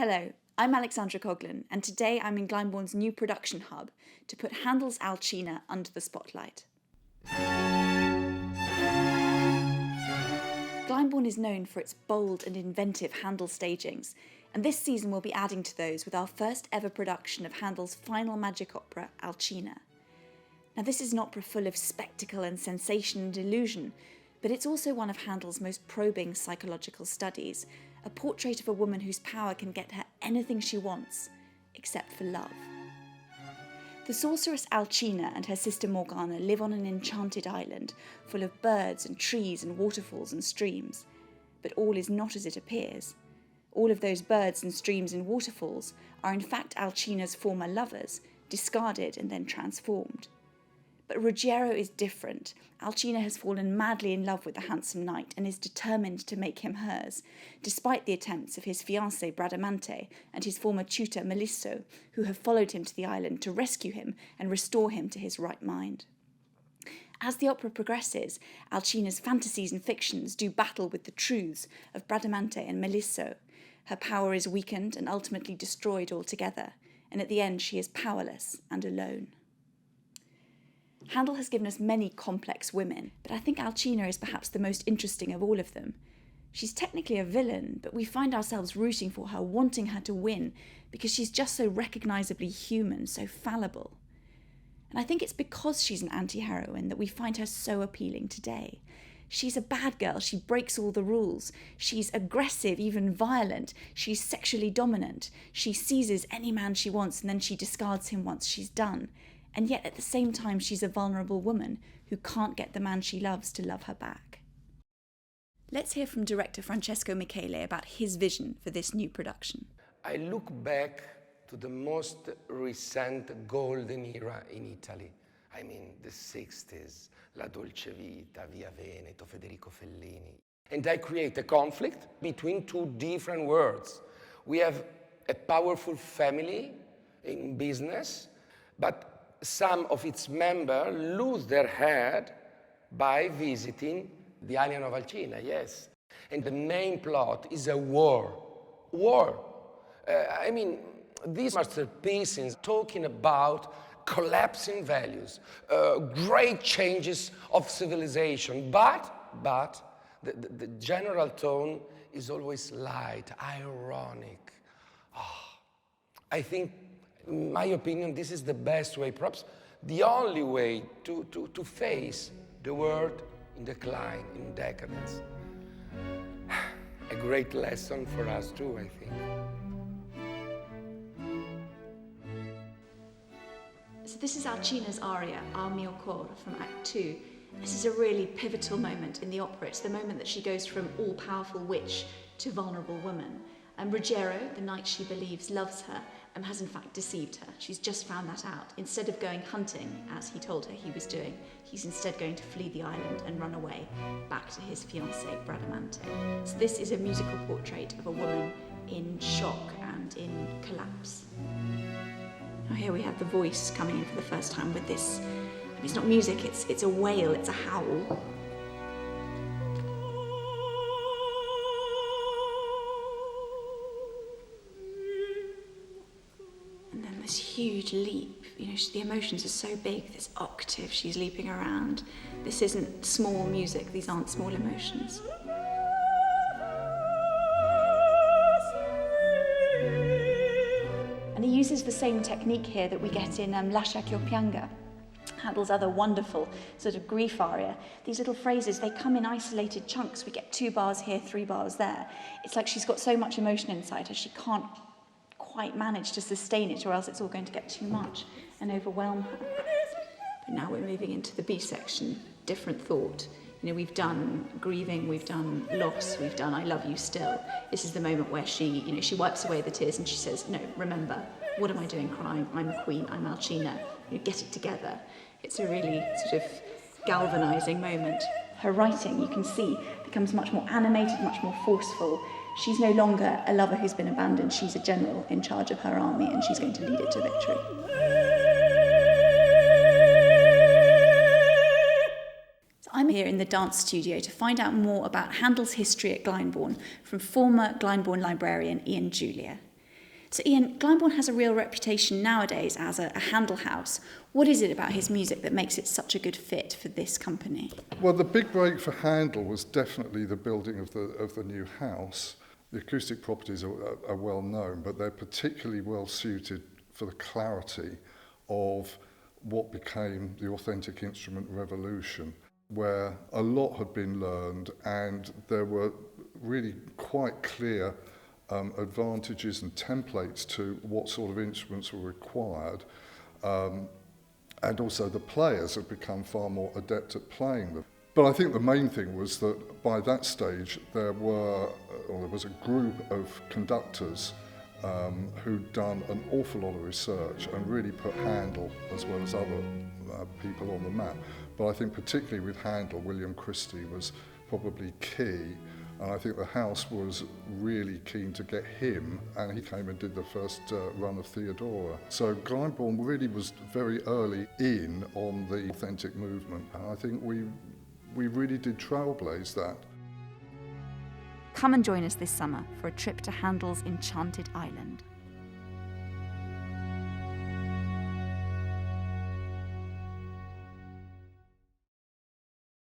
Hello, I'm Alexandra Coghlan, and today I'm in Glyndebourne's new production hub to put Handel's Alcina under the spotlight. Glyndebourne is known for its bold and inventive Handel stagings, and this season we'll be adding to those with our first ever production of Handel's final magic opera, Alcina. Now, this is an opera full of spectacle and sensation and illusion, but it's also one of Handel's most probing psychological studies, a portrait of a woman whose power can get her anything she wants, except for love. The sorceress Alcina and her sister Morgana live on an enchanted island, full of birds and trees and waterfalls and streams. But all is not as it appears. All of those birds and streams and waterfalls are in fact Alcina's former lovers, discarded and then transformed. But Ruggiero is different. Alcina has fallen madly in love with the handsome knight and is determined to make him hers, despite the attempts of his fiancé Bradamante and his former tutor Melisso, who have followed him to the island to rescue him and restore him to his right mind. As the opera progresses, Alcina's fantasies and fictions do battle with the truths of Bradamante and Melisso. Her power is weakened and ultimately destroyed altogether, and at the end she is powerless and alone. Handel has given us many complex women, but I think Alcina is perhaps the most interesting of all of them. She's technically a villain, but we find ourselves rooting for her, wanting her to win, because she's just so recognisably human, so fallible. And I think it's because she's an anti-heroine that we find her so appealing today. She's a bad girl, she breaks all the rules. She's aggressive, even violent. She's sexually dominant. She seizes any man she wants and then she discards him once she's done. And yet at the same time she's a vulnerable woman who can't get the man she loves to love her back. Let's hear from director Francesco Micheli about his vision for this new production. I look back to the most recent golden era in Italy. I mean, the 60s, La Dolce Vita, Via Veneto, Federico Fellini. And I create a conflict between two different worlds. We have a powerful family in business, but some of its members lose their head by visiting the island of Alcina, yes. And the main plot is a war. I mean, this masterpiece is talking about collapsing values, great changes of civilization, but the general tone is always light, ironic. I think, in my opinion, this is the best way, perhaps the only way to face the world in decline, in decadence. A great lesson for us too, I think. So this is Alcina's Aria, Al mio cor, from Act 2. This is a really pivotal moment in the opera. It's the moment that she goes from all-powerful witch to vulnerable woman. And Ruggiero, the knight she believes loves her, has in fact deceived her. She's just found that out. Instead of going hunting, as he told her he was doing, he's instead going to flee the island and run away back to his fiancée, Bradamante. So this is a musical portrait of a woman in shock and in collapse. Now here we have the voice coming in for the first time with this. It's not music, it's a wail, it's a howl. This huge leap, the emotions are so big, this octave she's leaping around. This isn't small music, these aren't small emotions. And he uses the same technique here that we get in Lascia ch'io pianga, Handel's other wonderful sort of grief aria. These little phrases, they come in isolated chunks. We get 2 bars here, 3 bars there. It's like she's got so much emotion inside her, she can't quite manage to sustain it, or else it's all going to get too much and overwhelm her. But now we're moving into the B section, different thought. We've done grieving, we've done loss, we've done I love you still. This is the moment where she wipes away the tears and she says, no, remember, what am I doing crying? I'm queen, I'm Alcina. Get it together. It's a really sort of galvanizing moment. Her writing, you can see, becomes much more animated, much more forceful. She's no longer a lover who's been abandoned. She's a general in charge of her army, and she's going to lead it to victory. So I'm here in the dance studio to find out more about Handel's history at Glyndebourne from former Glyndebourne librarian Ian Julier. So Ian, Glyndebourne has a real reputation nowadays as a Handel house. What is it about his music that makes it such a good fit for this company? Well, the big break for Handel was definitely the building of the new house. The acoustic properties are well known, but they're particularly well suited for the clarity of what became the authentic instrument revolution, where a lot had been learned and there were really quite clear advantages and templates to what sort of instruments were required. And also the players have become far more adept at playing them. But I think the main thing was that by that stage there was a group of conductors who'd done an awful lot of research and really put Handel as well as other people on the map. But I think particularly with Handel, William Christie was probably key, and I think the house was really keen to get him, and he came and did the first run of Theodora. So Glyndebourne really was very early in on the authentic movement, and I think we really did trailblaze that. Come and join us this summer for a trip to Handel's enchanted island.